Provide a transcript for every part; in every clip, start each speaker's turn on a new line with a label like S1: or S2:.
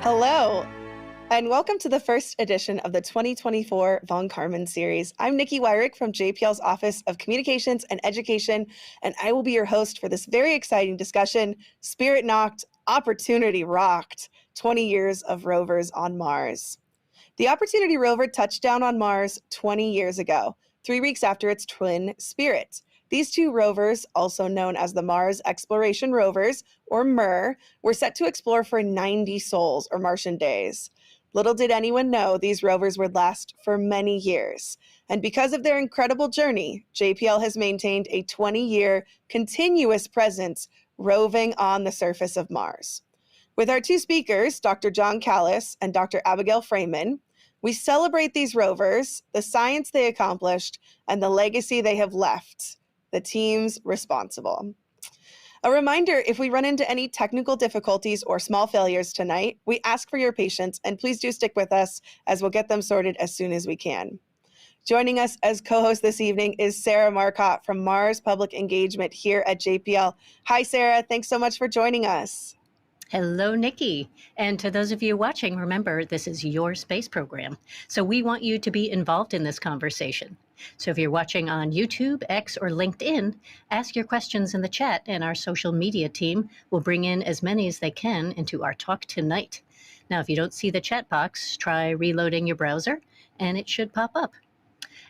S1: Hello, and welcome to the first edition of the 2024 Von Karman series. I'm Nikki Wyrick from JPL's Office of Communications and Education, and I will be your host for this very exciting discussion, Spirit Knocked, Opportunity Rocked, 20 Years of Rovers on Mars. The Opportunity rover touched down on Mars 20 years ago, 3 weeks after its twin Spirit. These two rovers, also known as the Mars Exploration Rovers, or MER, were set to explore for 90 sols, or Martian days. Little did anyone know these rovers would last for many years. And because of their incredible journey, JPL has maintained a 20-year continuous presence roving on the surface of Mars. With our two speakers, Dr. John Callas and Dr. Abigail Fraeman, we celebrate these rovers, the science they accomplished, and the legacy they have left. The teams responsible. A reminder, if we run into any technical difficulties or small failures tonight, we ask for your patience, and please do stick with us as we'll get them sorted as soon as we can. Joining us as co-host this evening is Sarah Marcotte from Mars Public Engagement here at JPL. Hi, Sarah. Thanks so much for joining us.
S2: Hello, Nikki. And to those of you watching, remember, this is your space program. So we want you to be involved in this conversation. So if you're watching on YouTube, X, or LinkedIn, ask your questions in the chat, and our social media team will bring in as many as they can into our talk tonight. Now, if you don't see the chat box, try reloading your browser, and it should pop up.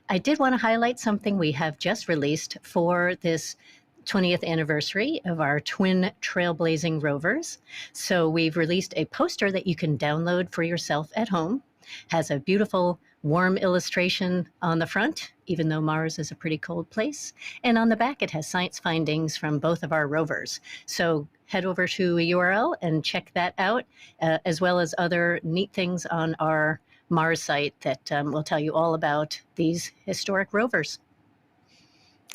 S2: I did want to highlight something we have just released for this 20th anniversary of our twin trailblazing rovers. So we've released a poster that you can download for yourself at home. Has a beautiful warm illustration on the front, even though Mars is a pretty cold place. And on the back, it has science findings from both of our rovers. So head over to a URL and check that out, as well as other neat things on our Mars site that will tell you all about these historic rovers.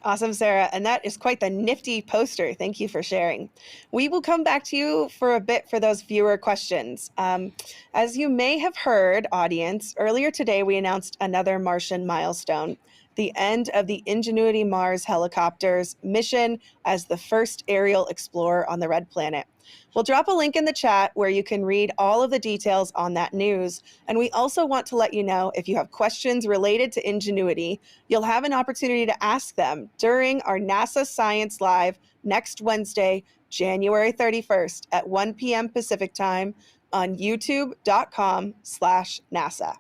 S1: Awesome, Sarah. And that is quite the nifty poster. Thank you for sharing. We will come back to you for a bit for those viewer questions. As you may have heard, audience, earlier today we announced another Martian milestone, the end of the Ingenuity Mars helicopter's mission as the first aerial explorer on the Red Planet. We'll drop a link in the chat where you can read all of the details on that news. And we also want to let you know if you have questions related to Ingenuity, you'll have an opportunity to ask them during our NASA Science Live next Wednesday, January 31st at 1 p.m. Pacific time on youtube.com/NASA.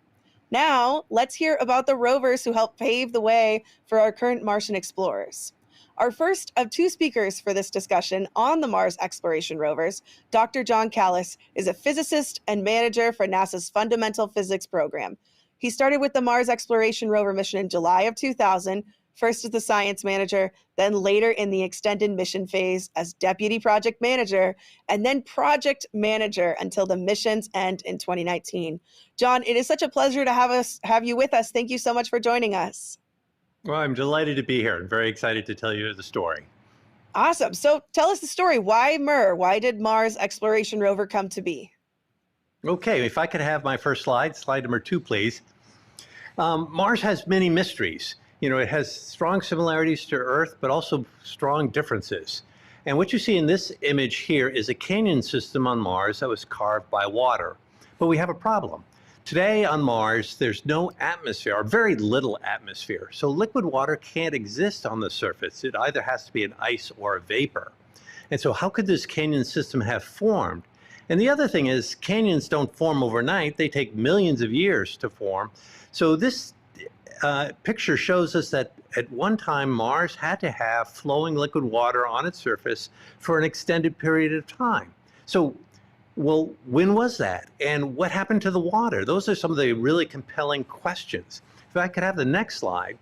S1: Now, let's hear about the rovers who helped pave the way for our current Martian explorers. Our first of two speakers for this discussion on the Mars Exploration Rovers, Dr. John Callas, is a physicist and manager for NASA's Fundamental Physics program. He started with the Mars Exploration Rover mission in July of 2000, first as the science manager, then later in the extended mission phase as deputy project manager, and then project manager until the mission's end in 2019. John, it is such a pleasure to have you with us. Thank you so much for joining us.
S3: Well, I'm delighted to be here and very excited to tell you the story.
S1: Awesome. So tell us the story. Why MER? Why did Mars Exploration Rover come to be?
S3: Okay, if I could have my first slide number 2, please. Mars has many mysteries. You know, it has strong similarities to Earth, but also strong differences. And what you see in this image here is a canyon system on Mars that was carved by water. But we have a problem. Today on Mars, there's no atmosphere, or very little atmosphere, so liquid water can't exist on the surface. It either has to be an ice or a vapor. And so how could this canyon system have formed? And the other thing is, canyons don't form overnight. They take millions of years to form. So this picture shows us that at one time, Mars had to have flowing liquid water on its surface for an extended period of time. So, well, when was that? And what happened to the water? Those are some of the really compelling questions. If I could have the next slide.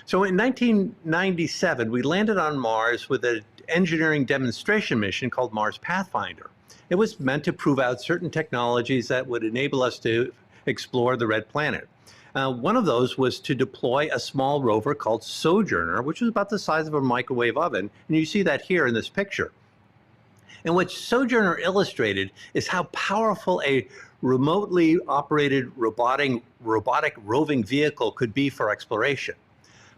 S3: So in 1997, we landed on Mars with an engineering demonstration mission called Mars Pathfinder. It was meant to prove out certain technologies that would enable us to explore the Red Planet. One of those was to deploy a small rover called Sojourner, which was about the size of a microwave oven. And you see that here in this picture. And what Sojourner illustrated is how powerful a remotely operated robotic roving vehicle could be for exploration.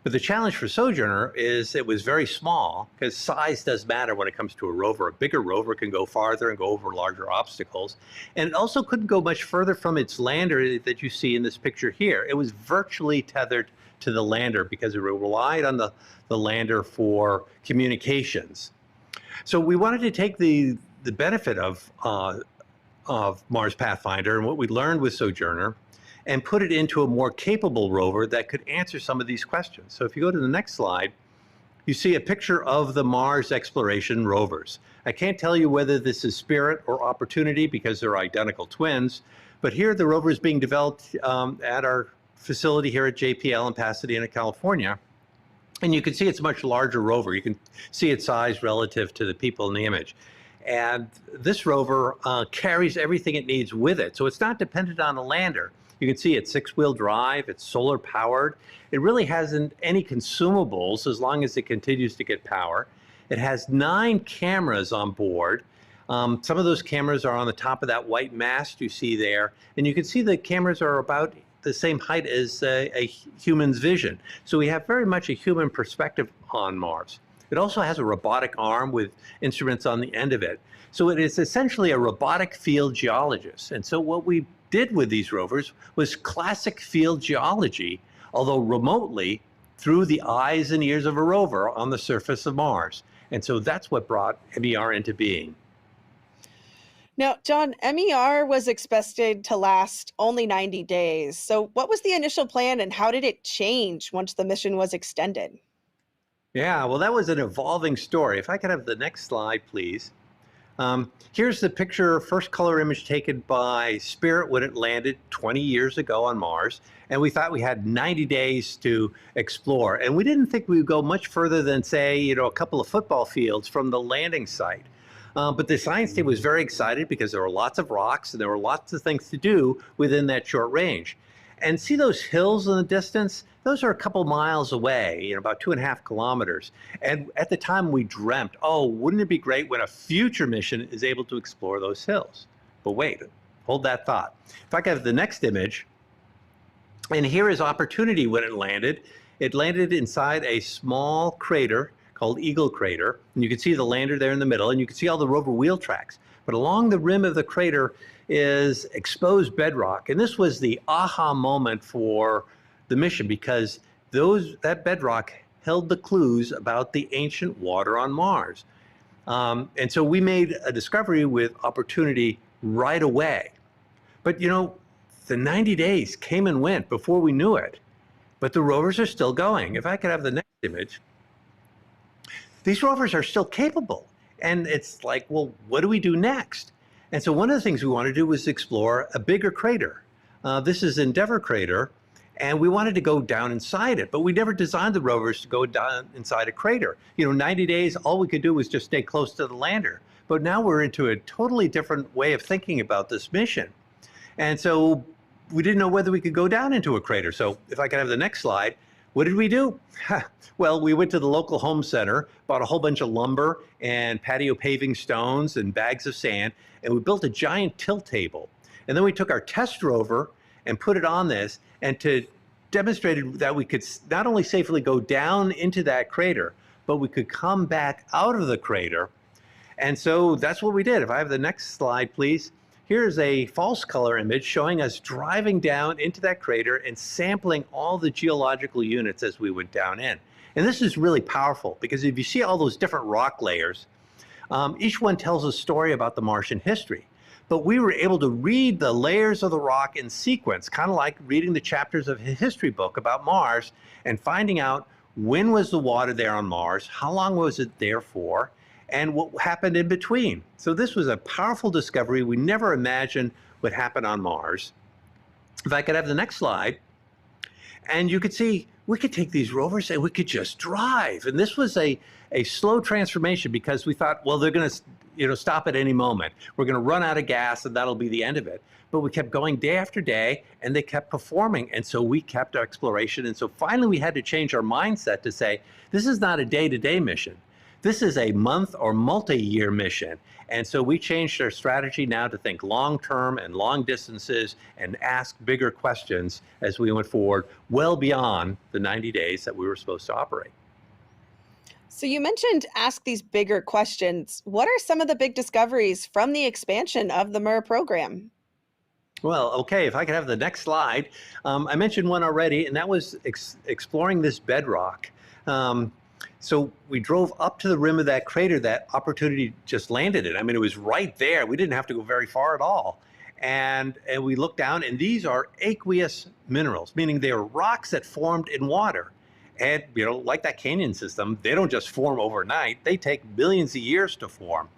S3: But the challenge for Sojourner is it was very small, because size does matter when it comes to a rover. A bigger rover can go farther and go over larger obstacles. And it also couldn't go much further from its lander that you see in this picture here. It was virtually tethered to the lander because it relied on the lander for communications. So we wanted to take the benefit of Mars Pathfinder and what we learned with Sojourner and put it into a more capable rover that could answer some of these questions. So if you go to the next slide, you see a picture of the Mars Exploration Rovers. I can't tell you whether this is Spirit or Opportunity because they're identical twins, but here the rover is being developed at our facility here at JPL in Pasadena, California. And you can see it's a much larger rover. You can see its size relative to the people in the image. And this rover carries everything it needs with it. So it's not dependent on a lander. You can see it's 6-wheel drive, it's solar powered. It really hasn't any consumables as long as it continues to get power. It has 9 cameras on board. Some of those cameras are on the top of that white mast you see there. And you can see the cameras are about the same height as a human's vision. So we have very much a human perspective on Mars. It also has a robotic arm with instruments on the end of it. So it is essentially a robotic field geologist. And so what we did with these rovers was classic field geology, although remotely through the eyes and ears of a rover on the surface of Mars. And so that's what brought MER into being.
S1: Now, John, MER was expected to last only 90 days. So what was the initial plan and how did it change once the mission was extended?
S3: Yeah, well, that was an evolving story. If I could have the next slide, please. Here's the picture, first color image taken by Spirit when it landed 20 years ago on Mars. And we thought we had 90 days to explore. And we didn't think we would go much further than, say, a couple of football fields from the landing site. But the science team was very excited because there were lots of rocks and there were lots of things to do within that short range. And see those hills in the distance? Those are a couple miles away, about 2.5 kilometers. And at the time we dreamt, oh, wouldn't it be great when a future mission is able to explore those hills? But wait, hold that thought. If I could have the next image, and here is Opportunity when it landed. It landed inside a small crater called Eagle Crater. And you can see the lander there in the middle, and you can see all the rover wheel tracks. But along the rim of the crater is exposed bedrock. And this was the aha moment for the mission because that bedrock held the clues about the ancient water on Mars. And so we made a discovery with Opportunity right away. But the 90 days came and went before we knew it. But the rovers are still going. If I could have the next image. These rovers are still capable. And it's like, well, what do we do next? And so one of the things we wanted to do was explore a bigger crater. This is Endeavour Crater, and we wanted to go down inside it, but we never designed the rovers to go down inside a crater. 90 days, all we could do was just stay close to the lander. But now we're into a totally different way of thinking about this mission. And so we didn't know whether we could go down into a crater. So if I could have the next slide, what did we do? Well, we went to the local home center, bought a whole bunch of lumber and patio paving stones and bags of sand, and we built a giant tilt table. And then we took our test rover and put it on this, and to demonstrate that we could not only safely go down into that crater, but we could come back out of the crater. And so that's what we did. If I have the next slide, please. Here's a false color image showing us driving down into that crater and sampling all the geological units as we went down in. And this is really powerful because if you see all those different rock layers, each one tells a story about the Martian history. But we were able to read the layers of the rock in sequence, kind of like reading the chapters of a history book about Mars and finding out when was the water there on Mars, how long was it there for, and what happened in between. So this was a powerful discovery. We never imagined would happen on Mars. If I could have the next slide, and you could see we could take these rovers and we could just drive. And this was a slow transformation because we thought, well, they're going to stop at any moment. We're going to run out of gas and that'll be the end of it. But we kept going day after day and they kept performing. And so we kept our exploration. And so finally we had to change our mindset to say, this is not a day-to-day mission. This is a month or multi-year mission. And so we changed our strategy now to think long-term and long distances and ask bigger questions as we went forward, well beyond the 90 days that we were supposed to operate.
S1: So you mentioned ask these bigger questions. What are some of the big discoveries from the expansion of the MER program?
S3: Well, okay, if I could have the next slide. I mentioned one already, and that was exploring this bedrock. So we drove up to the rim of that crater that Opportunity just landed in. I mean, it was right there. We didn't have to go very far at all. And we looked down, and these are aqueous minerals, meaning they are rocks that formed in water. And, you know, like that canyon system, they don't just form overnight. They take billions of years to form.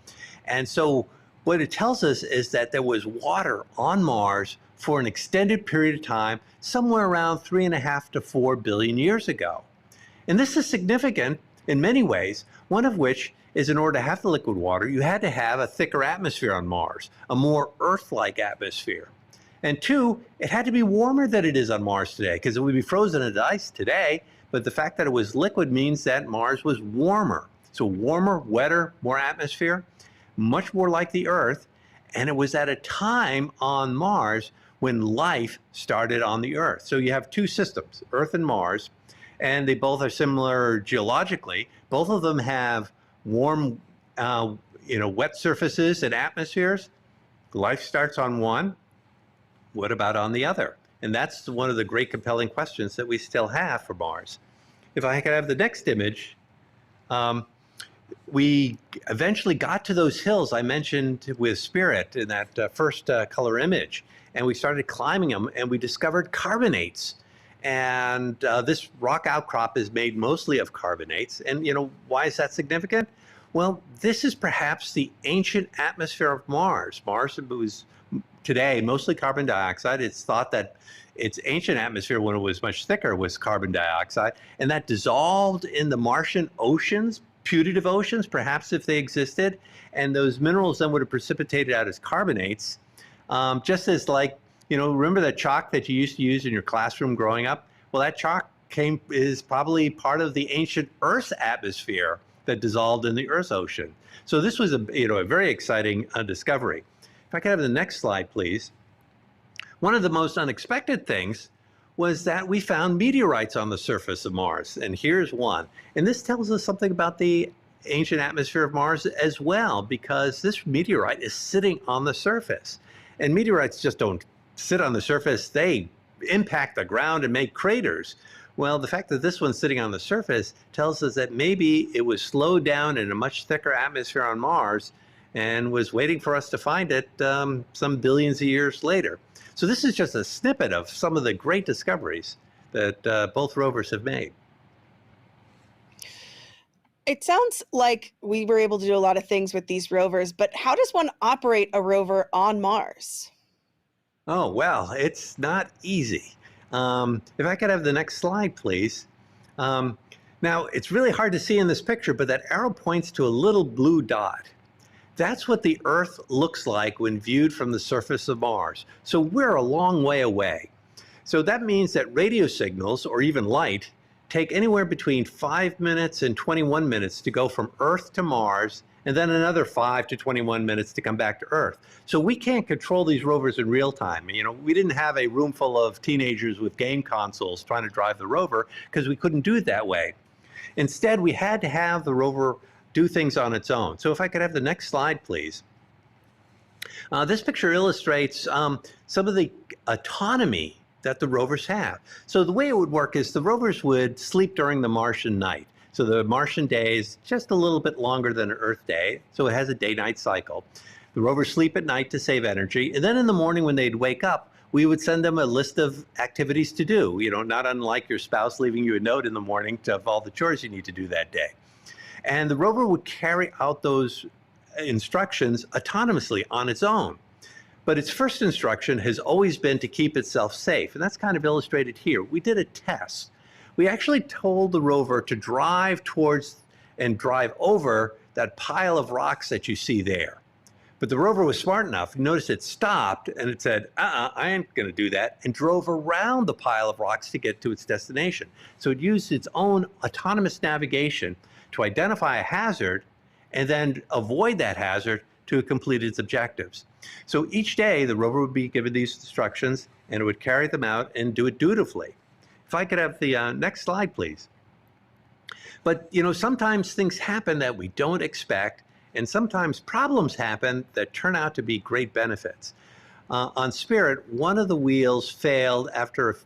S3: And so what it tells us is that there was water on Mars for an extended period of time, somewhere around 3.5 to 4 billion years ago. And this is significant in many ways, one of which is in order to have the liquid water, you had to have a thicker atmosphere on Mars, a more Earth-like atmosphere. And two, it had to be warmer than it is on Mars today, because it would be frozen in ice today, but the fact that it was liquid means that Mars was warmer. So warmer, wetter, more atmosphere, much more like the Earth. And it was at a time on Mars when life started on the Earth. So you have two systems, Earth and Mars, and they both are similar geologically. Both of them have warm, wet surfaces and atmospheres. Life starts on one. What about on the other? And that's one of the great compelling questions that we still have for Mars. If I could have the next image, we eventually got to those hills I mentioned with Spirit in that first color image, and we started climbing them, and we discovered carbonates. And this rock outcrop is made mostly of carbonates. And why is that significant? Well, this is perhaps the ancient atmosphere of Mars. Mars was today mostly carbon dioxide. It's thought that its ancient atmosphere, when it was much thicker, was carbon dioxide, and that dissolved in the Martian oceans, putative oceans, perhaps if they existed, and those minerals then would have precipitated out as carbonates, just as remember that chalk that you used to use in your classroom growing up? Well, that chalk is probably part of the ancient Earth's atmosphere that dissolved in the Earth's ocean. So this was a very exciting discovery. If I could have the next slide, please. One of the most unexpected things was that we found meteorites on the surface of Mars, and here's one. And this tells us something about the ancient atmosphere of Mars as well, because this meteorite is sitting on the surface. And meteorites just don't sit on the surface, they impact the ground and make craters. Well, the fact that this one's sitting on the surface tells us that maybe it was slowed down in a much thicker atmosphere on Mars and was waiting for us to find it some billions of years later. So this is just a snippet of some of the great discoveries that both rovers have made.
S1: It sounds like we were able to do a lot of things with these rovers, but how does one operate a rover on Mars?
S3: Oh, well, it's not easy. If I could have the next slide, please. Now, it's really hard to see in this picture, but that arrow points to a little blue dot. That's what the Earth looks like when viewed from the surface of Mars. So we're a long way away. So that means that radio signals, or even light, take anywhere between 5 minutes and 21 minutes to go from Earth to Mars, and then another 5 to 21 minutes to come back to Earth. So we can't control these rovers in real time. We didn't have a room full of teenagers with game consoles trying to drive the rover because we couldn't do it that way. Instead, we had to have the rover do things on its own. So if I could have the next slide, please. This picture illustrates some of the autonomy that the rovers have. So the way it would work is the rovers would sleep during the Martian night. So the Martian day is just a little bit longer than an Earth day, so it has a day-night cycle. The rovers sleep at night to save energy, and then in the morning when they'd wake up, we would send them a list of activities to do, not unlike your spouse leaving you a note in the morning of all the chores you need to do that day. And the rover would carry out those instructions autonomously on its own. But its first instruction has always been to keep itself safe, and that's kind of illustrated here. We did a test. We actually told the rover to drive towards and drive over that pile of rocks that you see there. But the rover was smart enough. Notice it stopped and it said, I ain't going to do that, and drove around the pile of rocks to get to its destination. So it used its own autonomous navigation to identify a hazard and then avoid that hazard to complete its objectives. So each day the rover would be given these instructions and it would carry them out and do it dutifully. If I could have the next slide, please. But sometimes things happen that we don't expect, and sometimes problems happen that turn out to be great benefits. On Spirit, one of the wheels failed after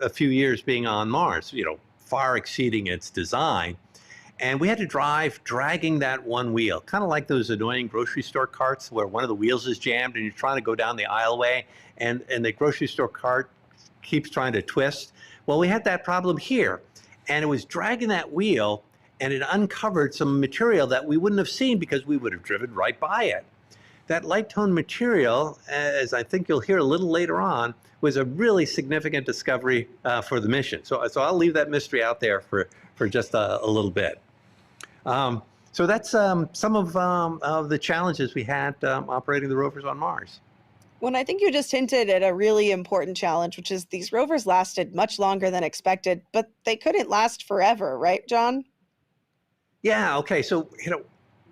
S3: a few years being on Mars, far exceeding its design. And we had to drive dragging that one wheel, kind of like those annoying grocery store carts where one of the wheels is jammed and you're trying to go down the aisleway and the grocery store cart keeps trying to twist. Well, we had that problem here, and it was dragging that wheel, and it uncovered some material that we wouldn't have seen because we would have driven right by it. That light tone material, as I think you'll hear a little later on, was a really significant discovery for the mission. So I'll leave that mystery out there for just a little bit. So that's some of the challenges we had operating the rovers on Mars.
S1: Well, I think you just hinted at a really important challenge, which is these rovers lasted much longer than expected, but they couldn't last forever, right, John?
S3: Yeah, okay. So,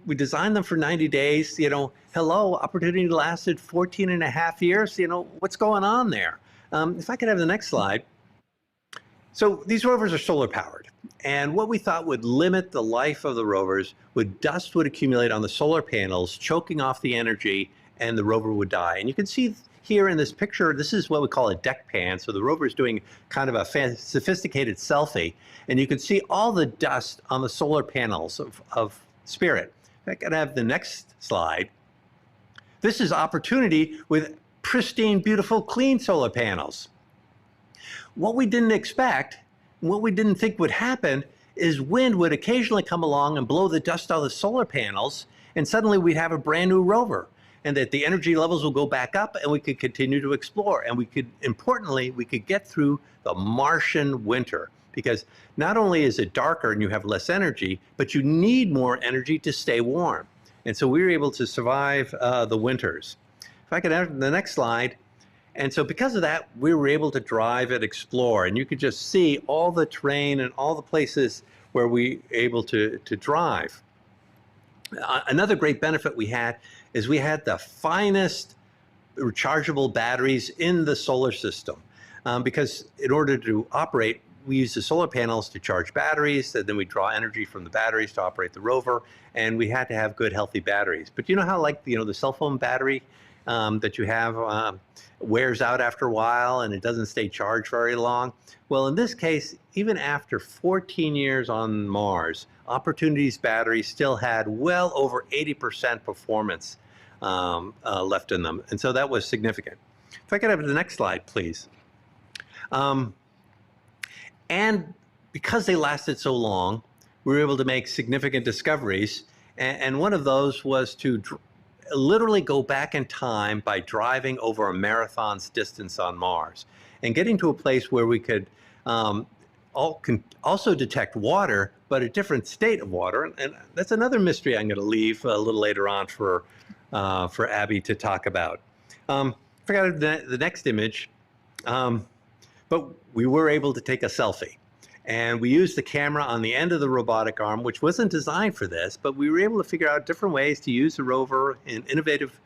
S3: we designed them for 90 days. Hello, Opportunity lasted 14 and a half years. What's going on there? If I could have the next slide. So these rovers are solar powered. And what we thought would limit the life of the rovers dust would accumulate on the solar panels, choking off the energy, and the rover would die. And you can see here in this picture, this is what we call a deck pan. So the rover is doing kind of a sophisticated selfie. And you can see all the dust on the solar panels of Spirit. If I could have the next slide. This is Opportunity with pristine, beautiful, clean solar panels. What we didn't expect, what we didn't think would happen, is wind would occasionally come along and blow the dust out of the solar panels, and suddenly we'd have a brand new rover, and that the energy levels will go back up and we could continue to explore. And importantly, we could get through the Martian winter, because not only is it darker and you have less energy, but you need more energy to stay warm. And so we were able to survive the winters. If I could have the next slide. And so because of that, we were able to drive and explore, and you could just see all the terrain and all the places where we were able to drive. Another great benefit we had is we had the finest rechargeable batteries in the solar system, because in order to operate, we use the solar panels to charge batteries, and then we draw energy from the batteries to operate the rover, and we had to have good, healthy batteries. But you know how, like, the cell phone battery that you have wears out after a while and it doesn't stay charged very long? Well, in this case, even after 14 years on Mars, Opportunity's battery still had well over 80% performance left in them. And so that was significant. If I could have the next slide, please. And because they lasted so long, we were able to make significant discoveries. And one of those was to literally go back in time by driving over a marathon's distance on Mars and getting to a place where we could also detect water, but a different state of water. And that's another mystery I'm going to leave a little later on for Abby to talk about. Forgot the next image, but we were able to take a selfie. And we used the camera on the end of the robotic arm, which wasn't designed for this, but we were able to figure out different ways to use the rover in innovative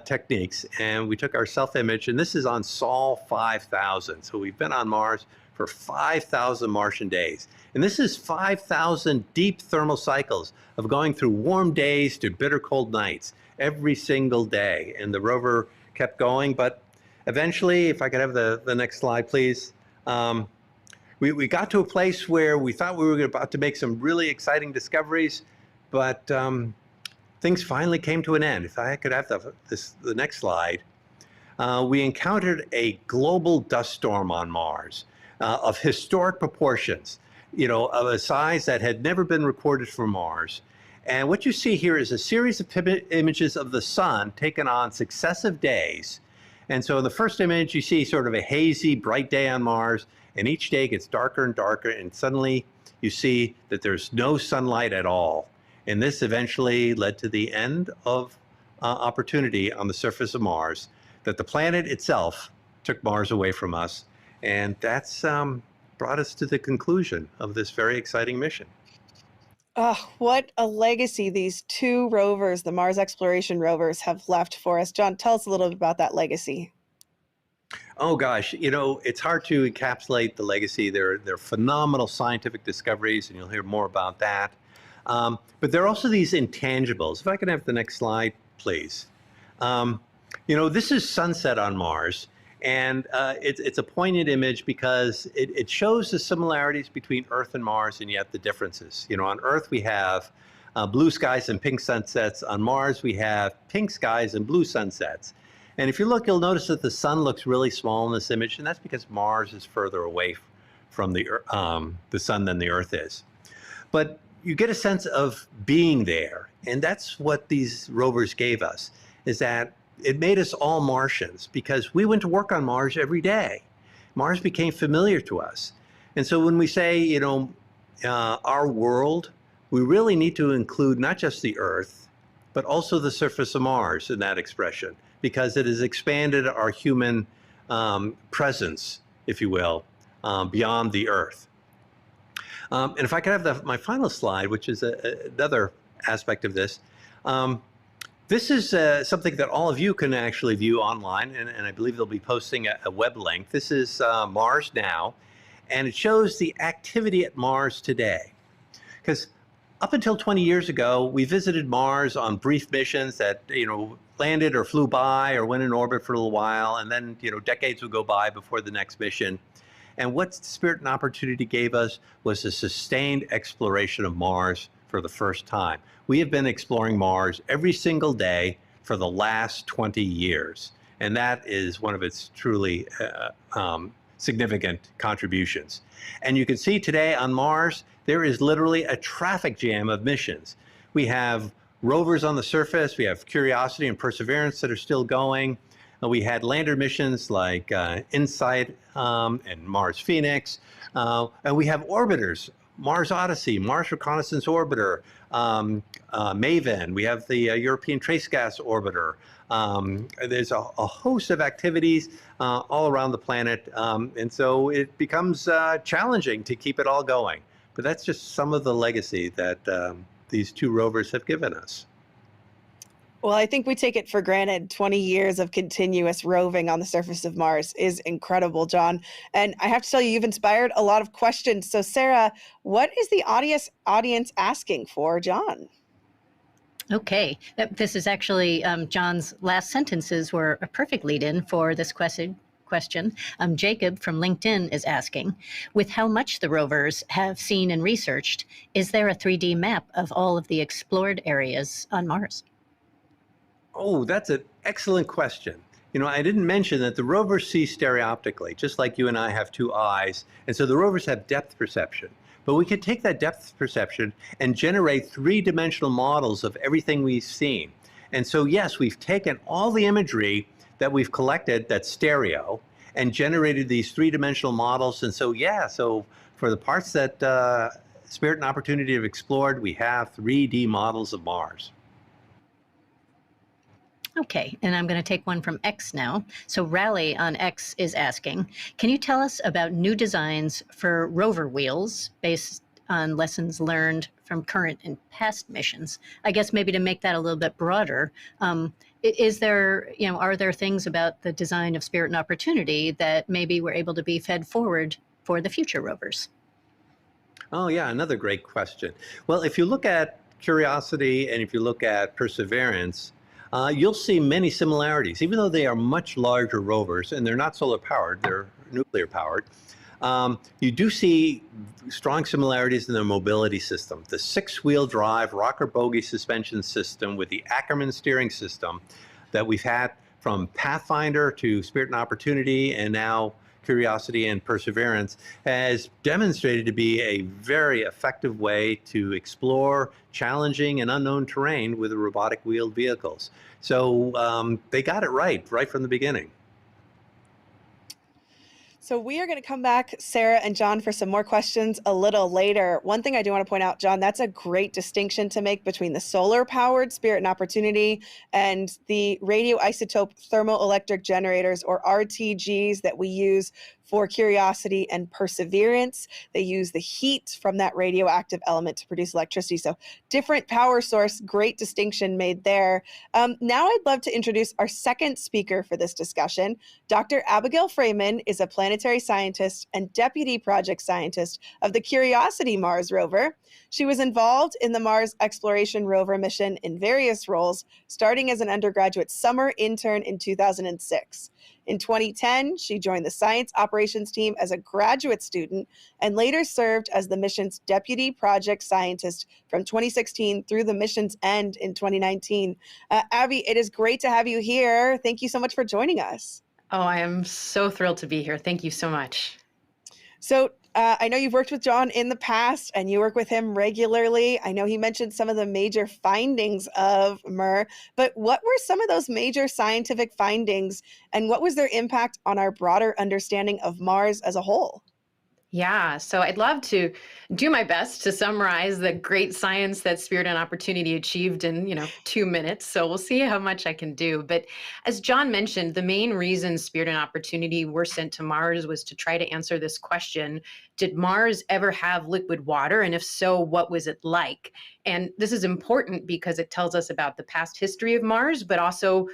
S3: techniques. And we took our self-image, and this is on Sol 5000. So we've been on Mars for 5,000 Martian days. And this is 5,000 deep thermal cycles of going through warm days to bitter cold nights every single day. And the rover kept going, but eventually, if I could have the next slide, please. We got to a place where we thought we were about to make some really exciting discoveries, but things finally came to an end. If I could have the next slide. We encountered a global dust storm on Mars of historic proportions, of a size that had never been recorded for Mars. And what you see here is a series of images of the sun taken on successive days. And so in the first image, you see sort of a hazy, bright day on Mars, and each day gets darker and darker, and suddenly you see that there's no sunlight at all. And this eventually led to the end of Opportunity on the surface of Mars, that the planet itself took Mars away from us. And that's brought us to the conclusion of this very exciting mission.
S1: Oh, what a legacy these two rovers, the Mars Exploration Rovers, have left for us. John, tell us a little bit about that legacy.
S3: Oh gosh, it's hard to encapsulate the legacy. They're phenomenal scientific discoveries, and you'll hear more about that. But there are also these intangibles. If I can have the next slide, please. Um, this is sunset on Mars, and it's a poignant image because it shows the similarities between Earth and Mars, and yet the differences. On Earth we have blue skies and pink sunsets. On Mars we have pink skies and blue sunsets. And if you look, you'll notice that the sun looks really small in this image, and that's because Mars is further away from the sun than the Earth is. But you get a sense of being there, and that's what these rovers gave us, is that it made us all Martians because we went to work on Mars every day. Mars became familiar to us. And so when we say, our world, we really need to include not just the Earth, but also the surface of Mars in that expression, because it has expanded our human presence, if you will, beyond the Earth. And if I could have my final slide, which is another aspect of this. This is something that all of you can actually view online, and I believe they'll be posting a web link. This is Mars Now, and it shows the activity at Mars today. Because up until 20 years ago, we visited Mars on brief missions that, landed or flew by or went in orbit for a little while, and then, decades would go by before the next mission. And what Spirit and Opportunity gave us was a sustained exploration of Mars for the first time. We have been exploring Mars every single day for the last 20 years. And that is one of its truly significant contributions. And you can see today on Mars, there is literally a traffic jam of missions. We have rovers on the surface, we have Curiosity and Perseverance that are still going. We had lander missions like InSight and Mars Phoenix. And we have orbiters, Mars Odyssey, Mars Reconnaissance Orbiter, MAVEN. We have the European Trace Gas Orbiter. There's a host of activities all around the planet. And so it becomes challenging to keep it all going. But that's just some of the legacy that these two rovers have given us.
S1: Well, I think we take it for granted 20 years of continuous roving on the surface of Mars is incredible, John. And I have to tell you, you've inspired a lot of questions. So, Sarah, what is the audience asking for, John?
S2: Okay, this is actually John's last sentences were a perfect lead-in for this question. Jacob from LinkedIn is asking, with how much the rovers have seen and researched, is there a 3D map of all of the explored areas on Mars?
S3: Oh, that's an excellent question. I didn't mention that the rovers see stereoptically, just like you and I have two eyes. And so the rovers have depth perception. But we could take that depth perception and generate three-dimensional models of everything we've seen. And so, yes, we've taken all the imagery that we've collected that's stereo and generated these three-dimensional models. And so, so for the parts that Spirit and Opportunity have explored, we have 3D models of Mars.
S2: Okay, and I'm going to take one from X now. So Rally on X is asking, can you tell us about new designs for rover wheels based on lessons learned from current and past missions? I guess maybe to make that a little bit broader, is there, are there things about the design of Spirit and Opportunity that maybe were able to be fed forward for the future rovers?
S3: Oh yeah, another great question. Well, if you look at Curiosity and if you look at Perseverance, you'll see many similarities, even though they are much larger rovers and they're not solar powered, they're nuclear powered. You do see strong similarities in their mobility system. The 6-wheel drive rocker bogie suspension system with the Ackerman steering system that we've had from Pathfinder to Spirit and Opportunity and now Curiosity and Perseverance has demonstrated to be a very effective way to explore challenging and unknown terrain with the robotic wheeled vehicles. So they got it right from the beginning.
S1: So we are going to come back, Sarah and John, for some more questions a little later. One thing I do want to point out, John, that's a great distinction to make between the solar-powered Spirit and Opportunity and the radioisotope thermoelectric generators, or RTGs, that we use for Curiosity and Perseverance. They use the heat from that radioactive element to produce electricity. So different power source, great distinction made there. Now I'd love to introduce our second speaker for this discussion. Dr. Abigail Fraeman is a planetary scientist and deputy project scientist of the Curiosity Mars rover. She was involved in the Mars Exploration Rover mission in various roles, starting as an undergraduate summer intern in 2006. In 2010, she joined the science operations team as a graduate student and later served as the mission's deputy project scientist from 2016 through the mission's end in 2019. Abby, it is great to have you here. Thank you so much for joining us.
S4: Oh, I am so thrilled to be here. Thank you so much.
S1: So I know you've worked with John in the past and you work with him regularly. I know he mentioned some of the major findings of MER, but what were some of those major scientific findings and what was their impact on our broader understanding of Mars as a whole?
S4: Yeah, so I'd love to do my best to summarize the great science that Spirit and Opportunity achieved in, 2 minutes. So we'll see how much I can do. But as John mentioned, the main reason Spirit and Opportunity were sent to Mars was to try to answer this question: did Mars ever have liquid water? And if so, what was it like? And this is important because it tells us about the past history of Mars, but also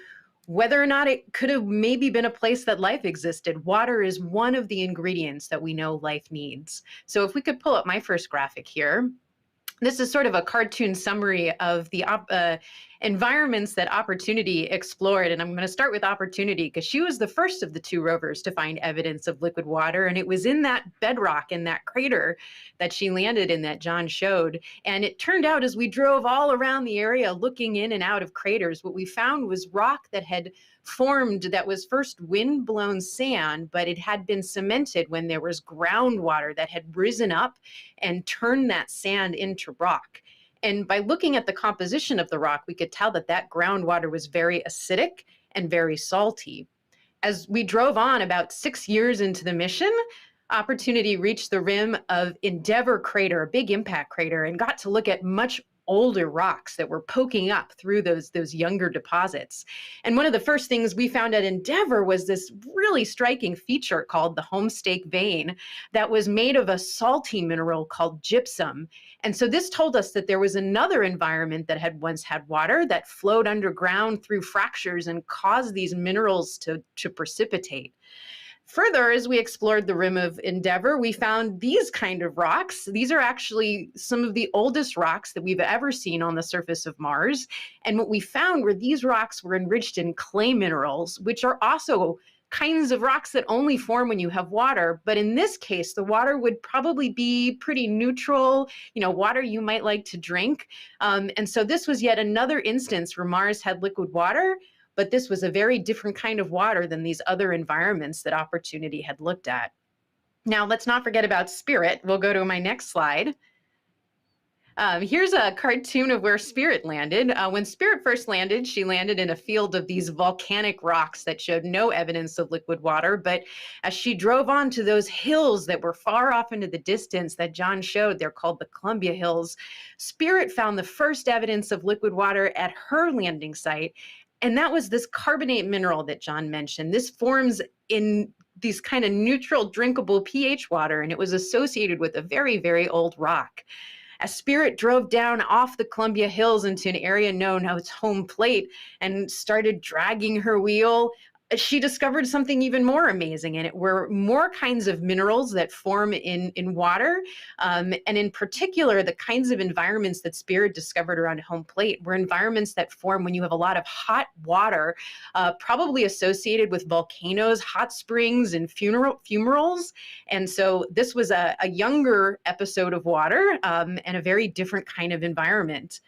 S4: whether or not it could have maybe been a place that life existed. Water is one of the ingredients that we know life needs. So if we could pull up my first graphic here, this is sort of a cartoon summary of the environments that Opportunity explored. And I'm going to start with Opportunity because she was the first of the two rovers to find evidence of liquid water. And it was in that bedrock, in that crater that she landed in that John showed. And it turned out, as we drove all around the area looking in and out of craters, what we found was rock that had formed that was first wind-blown sand, but it had been cemented when there was groundwater that had risen up and turned that sand into rock. And by looking at the composition of the rock, we could tell that that groundwater was very acidic and very salty. As we drove on about 6 years into the mission, Opportunity reached the rim of Endeavour crater, a big impact crater, and got to look at much older rocks that were poking up through those younger deposits. And one of the first things we found at Endeavour was this really striking feature called the Homestake vein that was made of a salty mineral called gypsum. And so this told us that there was another environment that had once had water that flowed underground through fractures and caused these minerals to precipitate. Further, as we explored the rim of Endeavour, we found these kind of rocks. These are actually some of the oldest rocks that we've ever seen on the surface of Mars. And what we found were these rocks were enriched in clay minerals, which are also kinds of rocks that only form when you have water. But in this case, the water would probably be pretty neutral, water you might like to drink. And so this was yet another instance where Mars had liquid water, but this was a very different kind of water than these other environments that Opportunity had looked at. Now, let's not forget about Spirit. We'll go to my next slide. Here's a cartoon of where Spirit landed. When Spirit first landed, she landed in a field of these volcanic rocks that showed no evidence of liquid water. But as she drove on to those hills that were far off into the distance that John showed, they're called the Columbia Hills, Spirit found the first evidence of liquid water at her landing site. And that was this carbonate mineral that John mentioned. This forms in these kind of neutral, drinkable pH water, and it was associated with a very, very old rock. As Spirit drove down off the Columbia Hills into an area known as Home Plate and started dragging her wheel, she discovered something even more amazing, and it were more kinds of minerals that form in water. And in particular, the kinds of environments that Spirit discovered around Home Plate were environments that form when you have a lot of hot water, probably associated with volcanoes, hot springs, and fumaroles. And so this was a younger episode of water and a very different kind of environment.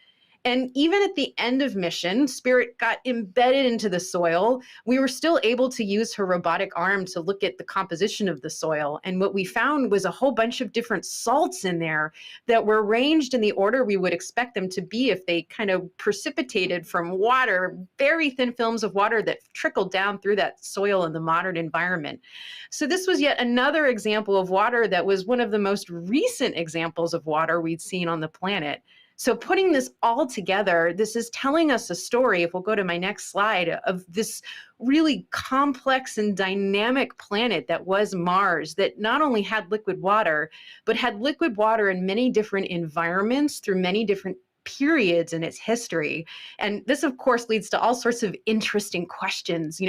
S4: And even at the end of mission, Spirit got embedded into the soil. We were still able to use her robotic arm to look at the composition of the soil. And what we found was a whole bunch of different salts in there that were arranged in the order we would expect them to be if they kind of precipitated from water, very thin films of water that trickled down through that soil in the modern environment. So this was yet another example of water that was one of the most recent examples of water we'd seen on the planet. So putting this all together, this is telling us a story, if we'll go to my next slide, of this really complex and dynamic planet that was Mars, that not only had liquid water, but had liquid water in many different environments through many different periods in its history. And this, of course, leads to all sorts of interesting questions.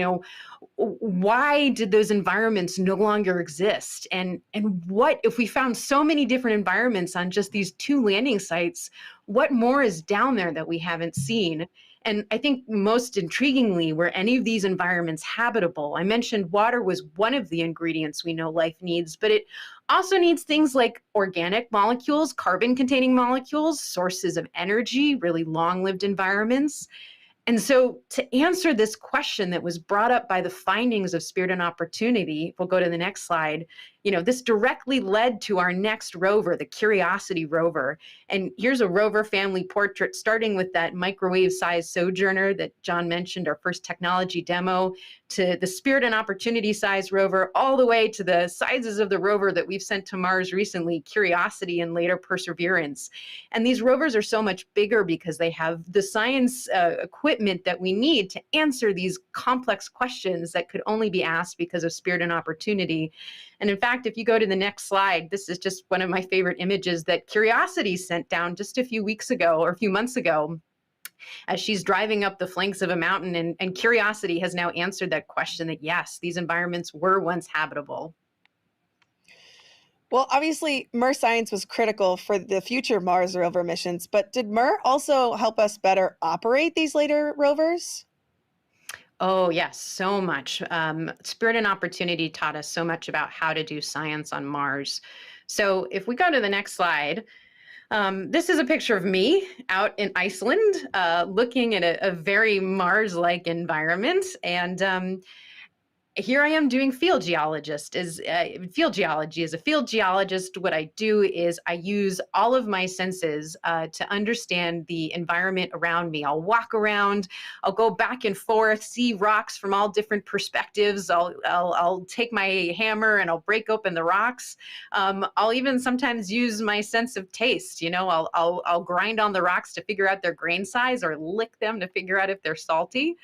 S4: Why did those environments no longer exist? And what if we found so many different environments on just these 2 landing sites? What more is down there that we haven't seen? And I think most intriguingly, were any of these environments habitable? I mentioned water was one of the ingredients we know life needs, but it also needs things like organic molecules, carbon-containing molecules, sources of energy, really long-lived environments. And so to answer this question that was brought up by the findings of Spirit and Opportunity, we'll go to the next slide, this directly led to our next rover, the Curiosity rover. And here's a rover family portrait, starting with that microwave-sized Sojourner that John mentioned, our first technology demo, to the Spirit and Opportunity-sized rover, all the way to the sizes of the rover that we've sent to Mars recently, Curiosity and later Perseverance. And these rovers are so much bigger because they have the science equipment that we need to answer these complex questions that could only be asked because of Spirit and Opportunity. And in fact, if you go to the next slide, this is just one of my favorite images that Curiosity sent down just a few weeks ago or a few months ago, as she's driving up the flanks of a mountain. And Curiosity has now answered that question, that yes, these environments were once habitable.
S1: Well, obviously, MER science was critical for the future Mars rover missions, but did MER also help us better operate these later rovers?
S4: Oh, yes, so much. Spirit and Opportunity taught us so much about how to do science on Mars. So if we go to the next slide, this is a picture of me out in Iceland, looking at a very Mars-like environment. And here I am doing field geology. As a field geologist, what I do is I use all of my senses to understand the environment around me. I'll walk around, I'll go back and forth, see rocks from all different perspectives. I'll take my hammer and I'll break open the rocks. I'll even sometimes use my sense of taste. I'll grind on the rocks to figure out their grain size, or lick them to figure out if they're salty.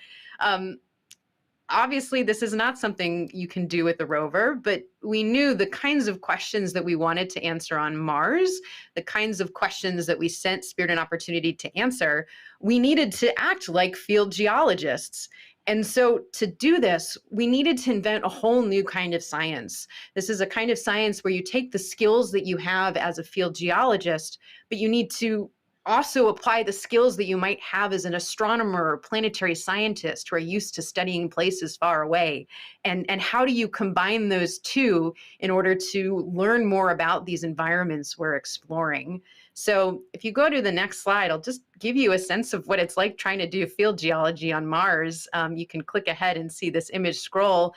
S4: Obviously, this is not something you can do with the rover, but we knew the kinds of questions that we wanted to answer on Mars, the kinds of questions that we sent Spirit and Opportunity to answer, we needed to act like field geologists. And so to do this, we needed to invent a whole new kind of science. This is a kind of science where you take the skills that you have as a field geologist, but you need to also apply the skills that you might have as an astronomer or planetary scientist who are used to studying places far away. And how do you combine those two in order to learn more about these environments we're exploring? So if you go to the next slide, I'll just give you a sense of what it's like trying to do field geology on Mars. You can click ahead and see this image scroll.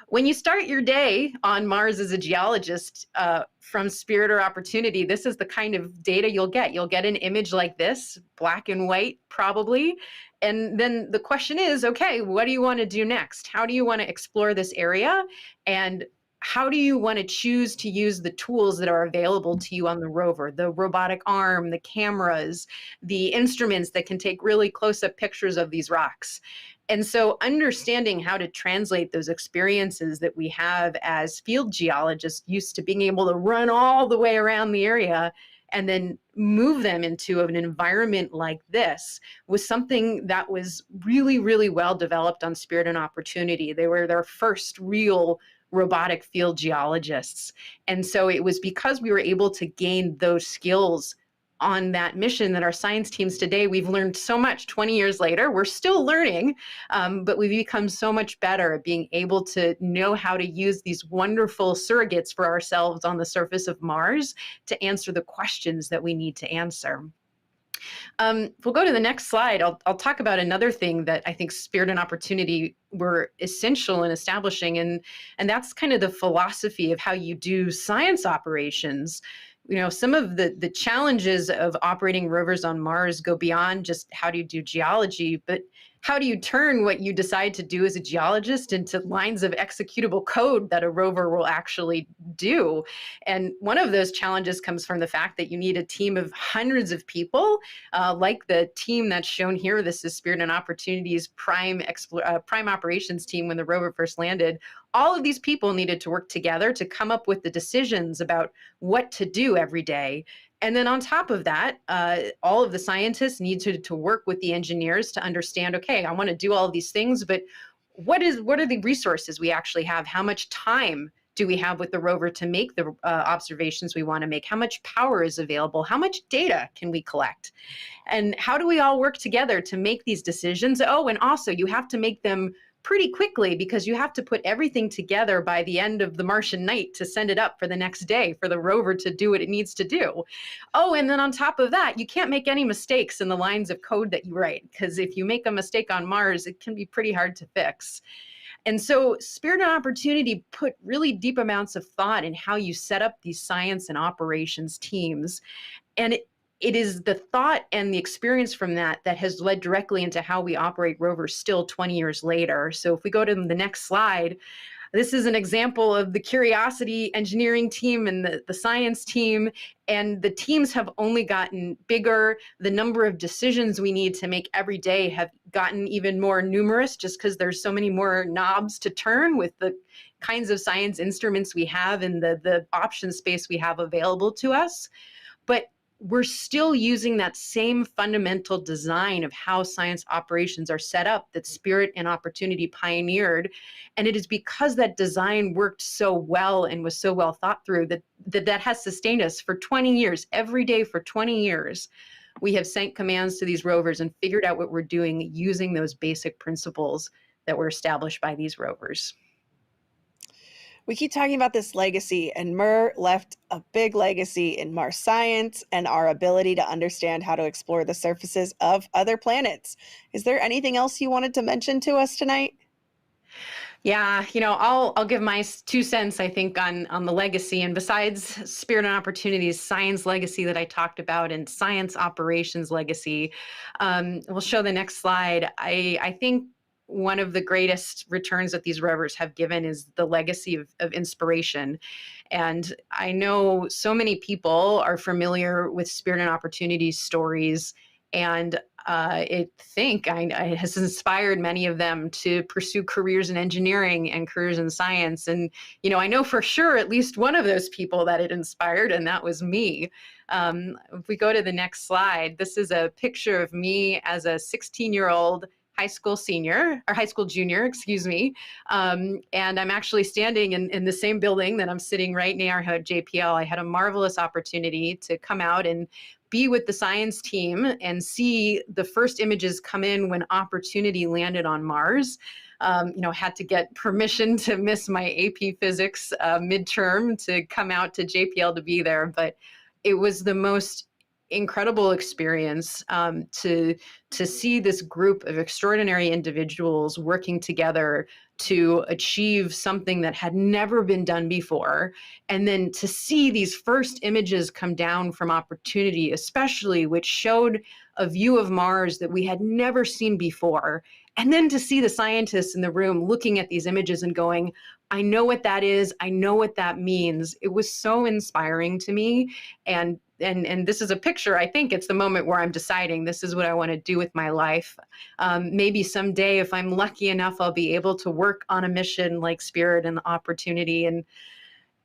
S4: When you start your day on Mars as a geologist from Spirit or Opportunity, this is the kind of data you'll get. You'll get an image like this, black and white probably. And then the question is, okay, what do you want to do next? How do you want to explore this area? And how do you want to choose to use the tools that are available to you on the rover, the robotic arm, the cameras, the instruments that can take really close-up pictures of these rocks? And so understanding how to translate those experiences that we have as field geologists, used to being able to run all the way around the area and then move them into an environment like this, was something that was really, really well developed on Spirit and Opportunity. They were their first real robotic field geologists. And so it was because we were able to gain those skills on that mission that our science teams today, we've learned so much 20 years later. We're still learning, but we've become so much better at being able to know how to use these wonderful surrogates for ourselves on the surface of Mars to answer the questions that we need to answer. We'll go to the next slide. I'll talk about another thing that I think Spirit and Opportunity were essential in establishing, and that's kind of the philosophy of how you do science operations. Some of the challenges of operating rovers on Mars go beyond just how do you do geology, but how do you turn what you decide to do as a geologist into lines of executable code that a rover will actually do? And one of those challenges comes from the fact that you need a team of hundreds of people, like the team that's shown here. This is Spirit and Opportunity's prime operations team when the rover first landed. All of these people needed to work together to come up with the decisions about what to do every day. And then on top of that, all of the scientists needed to work with the engineers to understand, okay, I want to do all of these things, but what are the resources we actually have? How much time do we have with the rover to make the observations we want to make? How much power is available? How much data can we collect? And how do we all work together to make these decisions? Oh, and also you have to make them pretty quickly because you have to put everything together by the end of the Martian night to send it up for the next day for the rover to do what it needs to do. Oh, and then on top of that, you can't make any mistakes in the lines of code that you write, because if you make a mistake on Mars, it can be pretty hard to fix. And so Spirit and Opportunity put really deep amounts of thought in how you set up these science and operations teams. And it is the thought and the experience from that has led directly into how we operate rovers still 20 years later. So if we go to the next slide, this is an example of the Curiosity engineering team and the science team. And the teams have only gotten bigger. The number of decisions we need to make every day have gotten even more numerous just because there's so many more knobs to turn with the kinds of science instruments we have and the option space we have available to us. But we're still using that same fundamental design of how science operations are set up that Spirit and Opportunity pioneered. And it is because that design worked so well and was so well thought through that has sustained us for 20 years, every day for 20 years. We have sent commands to these rovers and figured out what we're doing using those basic principles that were established by these rovers.
S1: We keep talking about this legacy, and Mir left a big legacy in Mars science and our ability to understand how to explore the surfaces of other planets. Is there anything else you wanted to mention to us tonight?
S4: Yeah, I'll give my 2 cents, I think, on the legacy. And besides Spirit and Opportunity's science legacy that I talked about and science operations legacy, we'll show the next slide. I think one of the greatest returns that these rovers have given is the legacy of inspiration. And I know so many people are familiar with Spirit and Opportunity stories, and it has inspired many of them to pursue careers in engineering and careers in science. And, I know for sure at least one of those people that it inspired, and that was me. If we go to the next slide, this is a picture of me as a 16-year-old high school junior, excuse me. And I'm actually standing in the same building that I'm sitting right now at JPL. I had a marvelous opportunity to come out and be with the science team and see the first images come in when Opportunity landed on Mars. Had to get permission to miss my AP physics midterm to come out to JPL to be there. But it was the most incredible experience to see this group of extraordinary individuals working together to achieve something that had never been done before. And then to see these first images come down from Opportunity, especially, which showed a view of Mars that we had never seen before. And then to see the scientists in the room looking at these images and going, I know what that is. I know what that means. It was so inspiring to me. And this is a picture, I think it's the moment where I'm deciding this is what I want to do with my life. Maybe someday, if I'm lucky enough, I'll be able to work on a mission like Spirit and Opportunity. And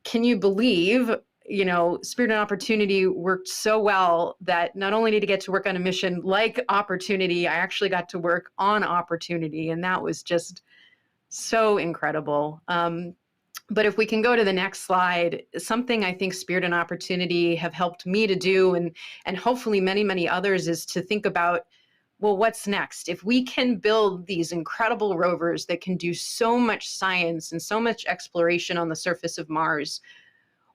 S4: can you believe, Spirit and Opportunity worked so well that not only did I get to work on a mission like Opportunity, I actually got to work on Opportunity. And that was just so incredible. But if we can go to the next slide, something I think Spirit and Opportunity have helped me to do, and hopefully many, many others, is to think about, well, what's next? If we can build these incredible rovers that can do so much science and so much exploration on the surface of Mars,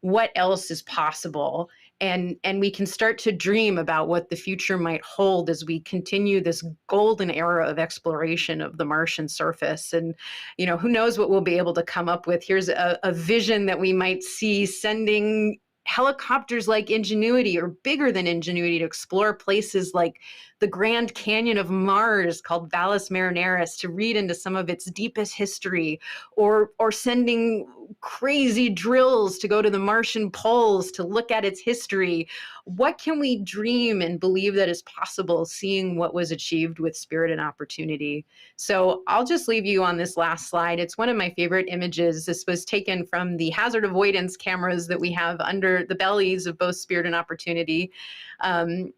S4: what else is possible? and we can start to dream about what the future might hold as we continue this golden era of exploration of the Martian surface. And who knows what we'll be able to come up with. Here's a vision that we might see sending helicopters like Ingenuity or bigger than Ingenuity to explore places like the Grand Canyon of Mars, called Valles Marineris, to read into some of its deepest history, or sending crazy drills to go to the Martian poles to look at its history. What can we dream and believe that is possible, seeing what was achieved with Spirit and Opportunity? So I'll just leave you on this last slide. It's one of my favorite images. This was taken from the hazard avoidance cameras that we have under the bellies of both Spirit and Opportunity. And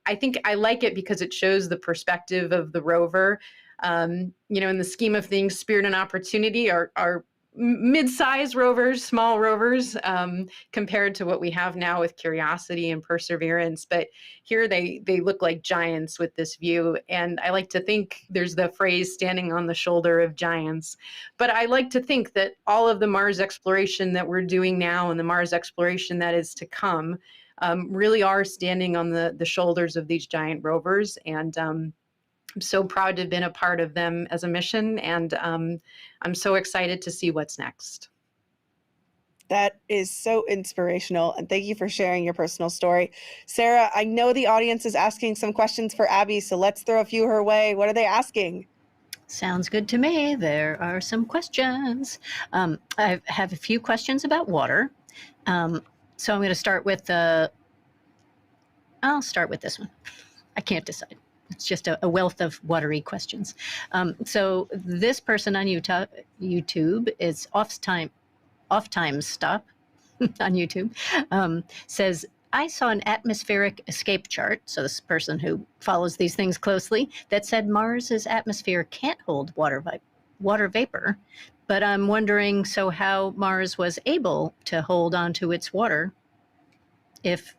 S4: I think I like it because it shows the perspective of the rover. In the scheme of things, Spirit and Opportunity are mid-sized rovers, small rovers, compared to what we have now with Curiosity and Perseverance. But here they look like giants with this view. And I like to think, there's the phrase standing on the shoulder of giants. But I like to think that all of the Mars exploration that we're doing now and the Mars exploration that is to come really are standing on the shoulders of these giant rovers. And I'm so proud to have been a part of them as a mission, and I'm so excited to see what's next.
S1: That is so inspirational, and thank you for sharing your personal story. Sarah, I know the audience is asking some questions for Abby, so let's throw a few her way. What are they asking?
S2: Sounds good to me. There are some questions. I have a few questions about water. So I'm going to start with I'll start with this one. I can't decide. It's just a wealth of watery questions. So this person on YouTube is off time stop on YouTube, says, I saw an atmospheric escape chart, so this person who follows these things closely, that said Mars's atmosphere can't hold water vapor. But I'm wondering, so how Mars was able to hold onto its water if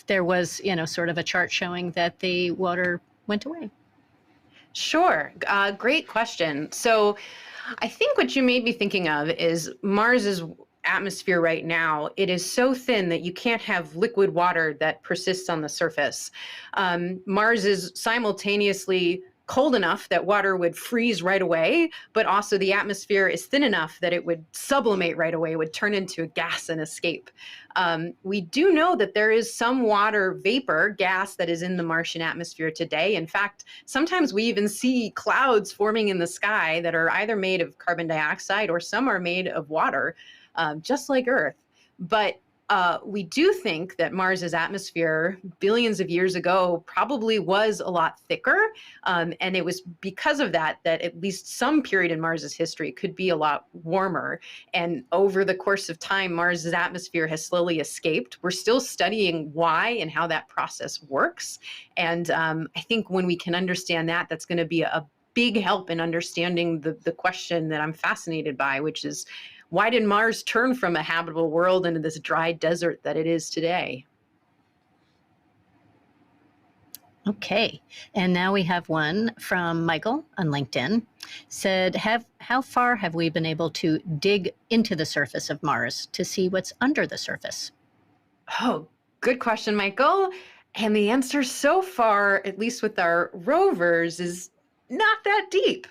S2: there was, sort of a chart showing that the water went away?
S4: Sure. Great question. So I think what you may be thinking of is Mars's atmosphere right now. It is so thin that you can't have liquid water that persists on the surface. Mars is simultaneously cold enough that water would freeze right away, but also the atmosphere is thin enough that it would sublimate right away, would turn into a gas and escape. We do know that there is some water vapor, gas, that is in the Martian atmosphere today. In fact, sometimes we even see clouds forming in the sky that are either made of carbon dioxide or some are made of water, just like Earth. But we do think that Mars's atmosphere billions of years ago probably was a lot thicker. And it was because of that at least some period in Mars's history could be a lot warmer. And over the course of time, Mars's atmosphere has slowly escaped. We're still studying why and how that process works. And I think when we can understand that, that's going to be a big help in understanding the question that I'm fascinated by, which is, why did Mars turn from a habitable world into this dry desert that it is today?
S2: Okay. And now we have one from Michael on LinkedIn. Said, how far have we been able to dig into the surface of Mars to see what's under the surface?
S4: Oh, good question, Michael. And the answer so far, at least with our rovers, is not that deep.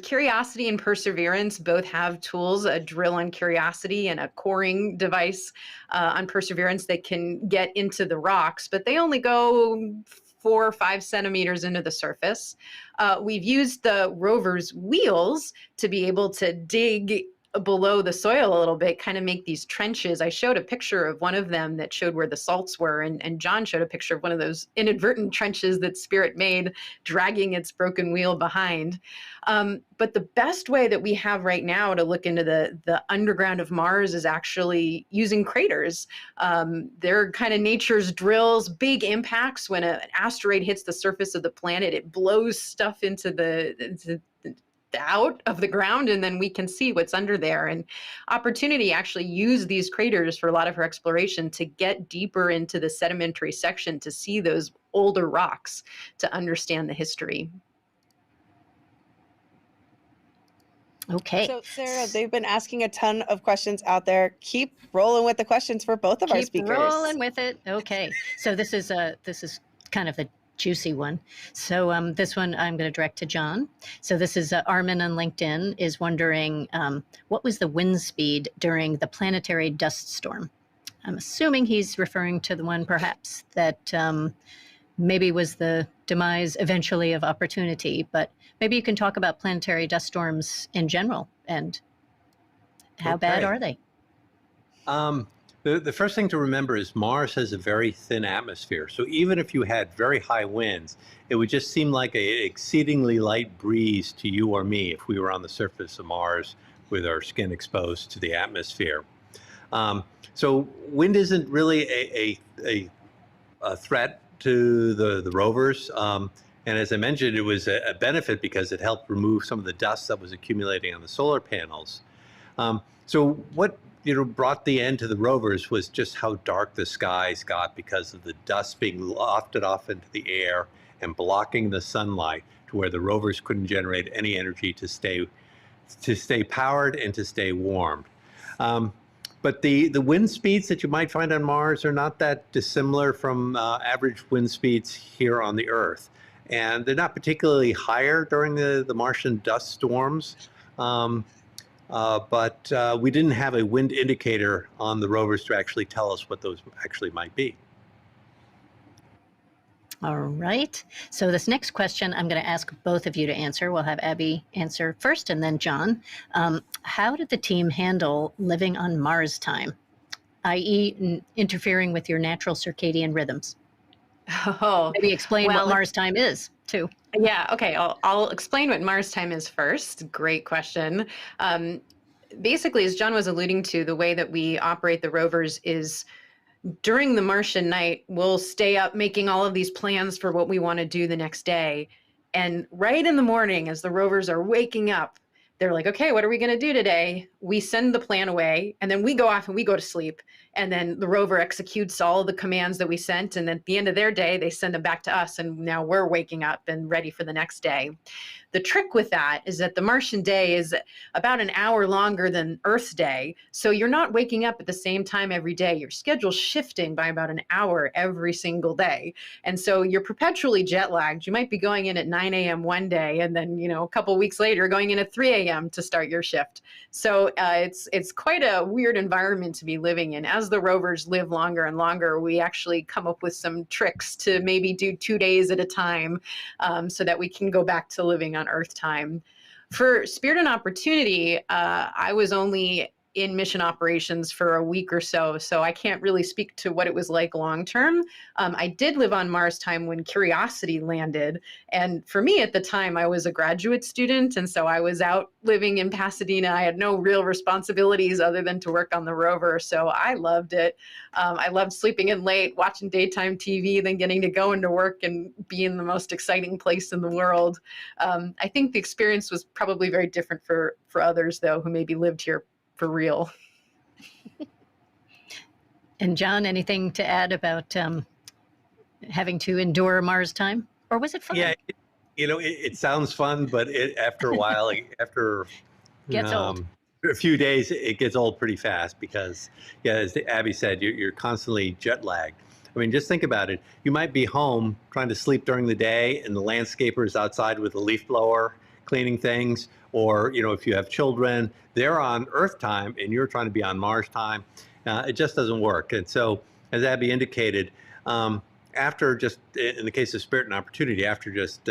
S4: Curiosity and Perseverance both have tools, a drill on Curiosity and a coring device on Perseverance that can get into the rocks, but they only go 4 or 5 centimeters into the surface. We've used the rover's wheels to be able to dig below the soil a little bit, kind of make these trenches. I showed a picture of one of them that showed where the salts were, and John showed a picture of one of those inadvertent trenches that Spirit made, dragging its broken wheel behind. But the best way that we have right now to look into the underground of Mars is actually using craters. They're kind of nature's drills, big impacts. When an asteroid hits the surface of the planet, it blows stuff into out of the ground, and then we can see what's under there. And Opportunity actually used these craters for a lot of her exploration to get deeper into the sedimentary section to see those older rocks, to understand the history.
S2: Okay.
S1: So, Sarah, they've been asking a ton of questions out there. Keep rolling with the questions for both of our
S2: Keep
S1: speakers.
S2: rolling with it. Okay. So this is kind of a juicy one. So this one I'm going to direct to John. So this is Armin on LinkedIn is wondering what was the wind speed during the planetary dust storm? I'm assuming he's referring to the one perhaps that maybe was the demise eventually of opportunity, but maybe you can talk about planetary dust storms in general and how bad are they?
S3: The first thing to remember is Mars has a very thin atmosphere. So even if you had very high winds, it would just seem like an exceedingly light breeze to you or me if we were on the surface of Mars with our skin exposed to the atmosphere. So wind isn't really a threat to the rovers. And as I mentioned, it was a benefit because it helped remove some of the dust that was accumulating on the solar panels. So what brought the end to the rovers was just how dark the skies got because of the dust being lofted off into the air and blocking the sunlight to where the rovers couldn't generate any energy to stay powered and to stay warmed. But the wind speeds that you might find on Mars are not that dissimilar from average wind speeds here on the Earth. And they're not particularly higher during the Martian dust storms. But we didn't have a wind indicator on the rovers to actually tell us what those actually might be.
S2: All right. So this next question, I'm going to ask both of you to answer. We'll have Abby answer first and then John. How did the team handle living on Mars time, i.e. interfering with your natural circadian rhythms?
S4: Oh,
S2: maybe explain what Mars time is too.
S4: Yeah, okay. I'll explain what Mars time is first. Great question. Basically, as John was alluding to, the way that we operate the rovers is during the Martian night, we'll stay up making all of these plans for what we want to do the next day. And right in the morning, as the rovers are waking up, they're like, okay, what are we going to do today? We send the plan away, and then we go off and we go to sleep. And then the rover executes all of the commands that we sent. And then at the end of their day, they send them back to us. And now we're waking up and ready for the next day. The trick with that is that the Martian day is about an hour longer than Earth's day. So you're not waking up at the same time every day. Your schedule's shifting by about an hour every single day. And so you're perpetually jet lagged. You might be going in at 9 a.m. one day, and then, a couple of weeks later, going in at 3 a.m. to start your shift. So it's quite a weird environment to be living in. As the rovers live longer and longer, we actually come up with some tricks to maybe do 2 days at a time so that we can go back to living on Earth time. For Spirit and Opportunity, I was only in mission operations for a week or so I can't really speak to what it was like long term. I did live on Mars time when Curiosity landed. And for me at the time, I was a graduate student. And so I was out living in Pasadena. I had no real responsibilities other than to work on the rover. So I loved it. I loved sleeping in late, watching daytime TV, then getting to go into work and be in the most exciting place in the world. I think the experience was probably very different for others, though, who maybe lived here for real.
S2: And John, anything to add about having to endure Mars time, or was it fun?
S3: Yeah, it sounds fun, but after a while, after
S2: gets old.
S3: A few days, it gets old pretty fast because, as Abby said, you're constantly jet lagged. I mean, just think about it. You might be home trying to sleep during the day, and the landscaper is outside with a leaf blower cleaning things. Or, if you have children, they're on Earth time and you're trying to be on Mars time. It just doesn't work. And so, as Abby indicated, after just, in the case of Spirit and Opportunity, after just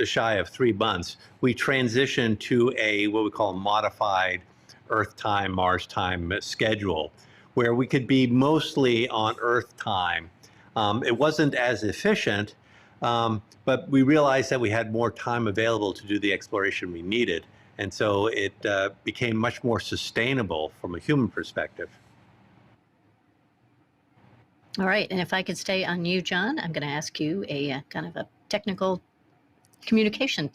S3: shy of 3 months, we transitioned to what we call a modified Earth time, Mars time schedule, where we could be mostly on Earth time. It wasn't as efficient, but we realized that we had more time available to do the exploration we needed. And so it became much more sustainable from a human perspective.
S2: All right. And if I could stay on you, John, I'm going to ask you a kind of a technical communication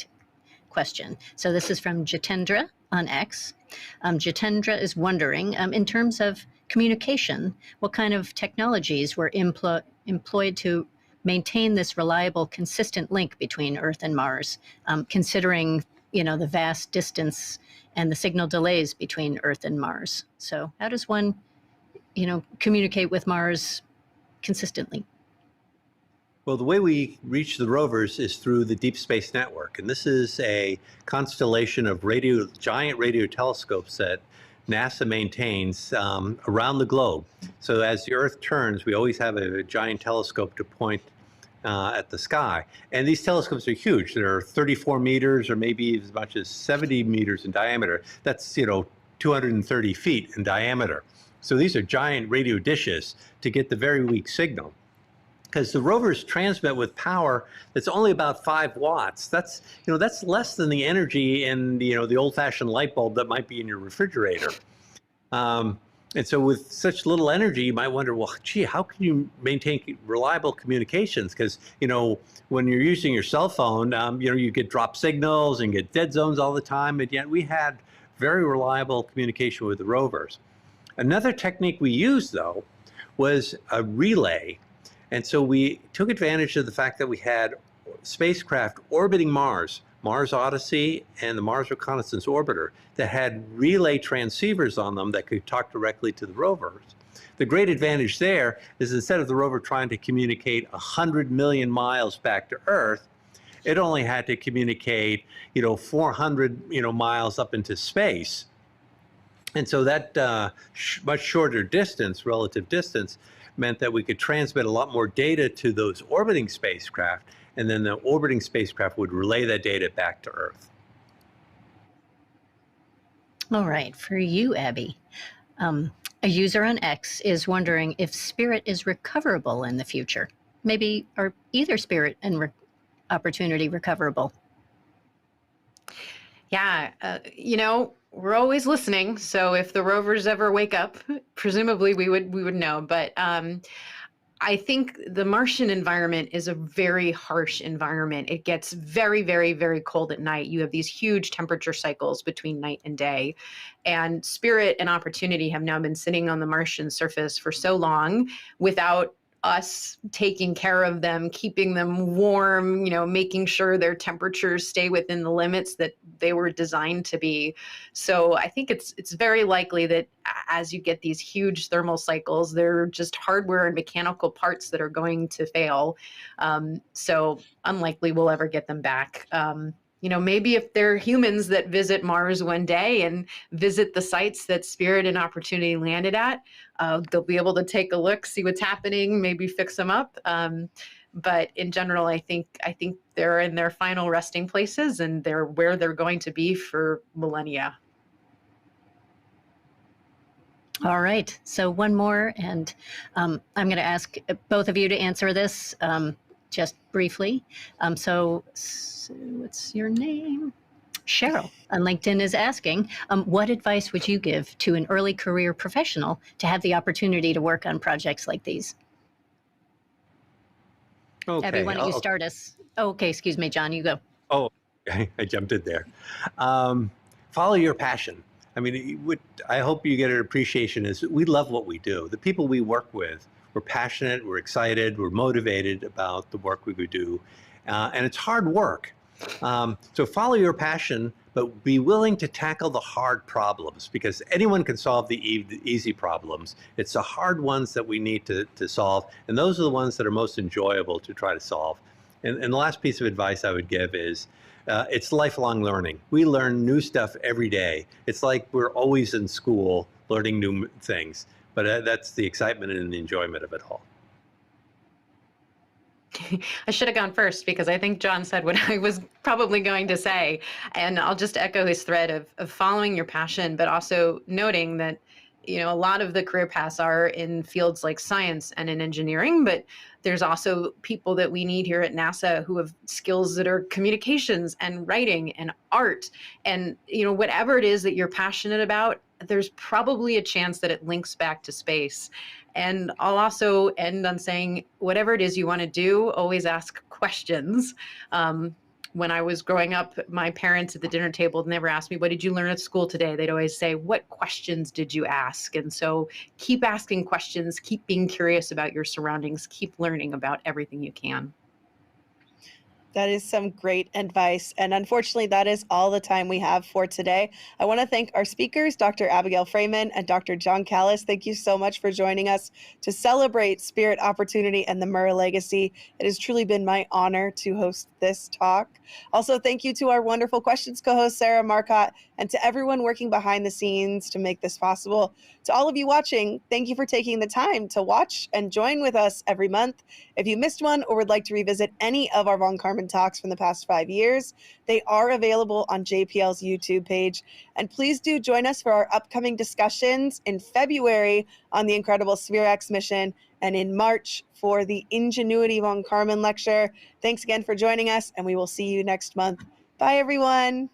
S2: question. So this is from Jitendra on X. Jitendra is wondering, in terms of communication, what kind of technologies were employed to maintain this reliable, consistent link between Earth and Mars, considering, the vast distance and the signal delays between Earth and Mars. So how does one, communicate with Mars consistently?
S3: Well, the way we reach the rovers is through the Deep Space Network. And this is a constellation of giant radio telescopes that NASA maintains around the globe. So as the Earth turns, we always have a giant telescope to point at the sky. And these telescopes are huge. They're 34 meters or maybe as much as 70 meters in diameter. That's, 230 feet in diameter. So these are giant radio dishes to get the very weak signal. Because the rovers transmit with power that's only about 5 watts. That's less than the energy in the old-fashioned light bulb that might be in your refrigerator. And so with such little energy, you might wonder, well, gee, how can you maintain reliable communications? Because, when you're using your cell phone, you get drop signals and get dead zones all the time. And yet we had very reliable communication with the rovers. Another technique we used, though, was a relay. And so we took advantage of the fact that we had spacecraft orbiting Mars, Mars Odyssey and the Mars Reconnaissance Orbiter, that had relay transceivers on them that could talk directly to the rovers. The great advantage there is instead of the rover trying to communicate 100 million miles back to Earth, it only had to communicate, 400, miles up into space. And so that much shorter distance, relative distance, meant that we could transmit a lot more data to those orbiting spacecraft, and then the orbiting spacecraft would relay that data back to Earth.
S2: All right, for you, Abby, a user on X is wondering if Spirit is recoverable in the future. Maybe are either Spirit and Opportunity recoverable?
S4: Yeah, we're always listening. So if the rovers ever wake up, presumably we would know. But I think the Martian environment is a very harsh environment. It gets very, very, very cold at night. You have these huge temperature cycles between night and day. And Spirit and Opportunity have now been sitting on the Martian surface for so long without us taking care of them, keeping them warm, making sure their temperatures stay within the limits that they were designed to be. So I think it's very likely that as you get these huge thermal cycles, they're just hardware and mechanical parts that are going to fail. So unlikely we'll ever get them back. Maybe if they're humans that visit Mars one day and visit the sites that Spirit and Opportunity landed at, they'll be able to take a look, see what's happening, maybe fix them up. But in general, I think they're in their final resting places and they're where they're going to be for millennia.
S2: All right, so one more, and I'm going to ask both of you to answer this just briefly. So what's your name? Cheryl on LinkedIn is asking, what advice would you give to an early career professional to have the opportunity to work on projects like these?
S3: Okay.
S2: Abby, why don't you start us? Oh, okay, excuse me, John, you go.
S3: Oh, I jumped in there. Follow your passion. I mean, I hope you get an appreciation is we love what we do. The people we work with, we're passionate, we're excited, we're motivated about the work we would do. And it's hard work. So follow your passion, but be willing to tackle the hard problems because anyone can solve the easy problems. It's the hard ones that we need to solve. And those are the ones that are most enjoyable to try to solve. And the last piece of advice I would give is it's lifelong learning. We learn new stuff every day. It's like we're always in school learning new things, but that's the excitement and the enjoyment of it all.
S4: I should have gone first because I think John said what I was probably going to say. And I'll just echo his thread of following your passion, but also noting that, a lot of the career paths are in fields like science and in engineering, but there's also people that we need here at NASA who have skills that are communications and writing and art. And, whatever it is that you're passionate about, there's probably a chance that it links back to space. And I'll also end on saying, whatever it is you want to do, always ask questions. When I was growing up, my parents at the dinner table never asked me, what did you learn at school today? They'd always say, what questions did you ask? And so keep asking questions, keep being curious about your surroundings, keep learning about everything you can.
S1: That is some great advice. And unfortunately, that is all the time we have for today. I want to thank our speakers, Dr. Abigail Fraeman and Dr. John Callas. Thank you so much for joining us to celebrate Spirit, Opportunity, and the Murrah legacy. It has truly been my honor to host this talk. Also, thank you to our wonderful questions co-host, Sarah Marcotte, and to everyone working behind the scenes to make this possible. To all of you watching, thank you for taking the time to watch and join with us every month. If you missed one or would like to revisit any of our Von Karman talks from the past 5 years, they are available on JPL's YouTube page. And please do join us for our upcoming discussions in February on the incredible SphereX mission and in March for the Ingenuity Von Karman lecture. Thanks again for joining us, and we will see you next month. Bye, everyone.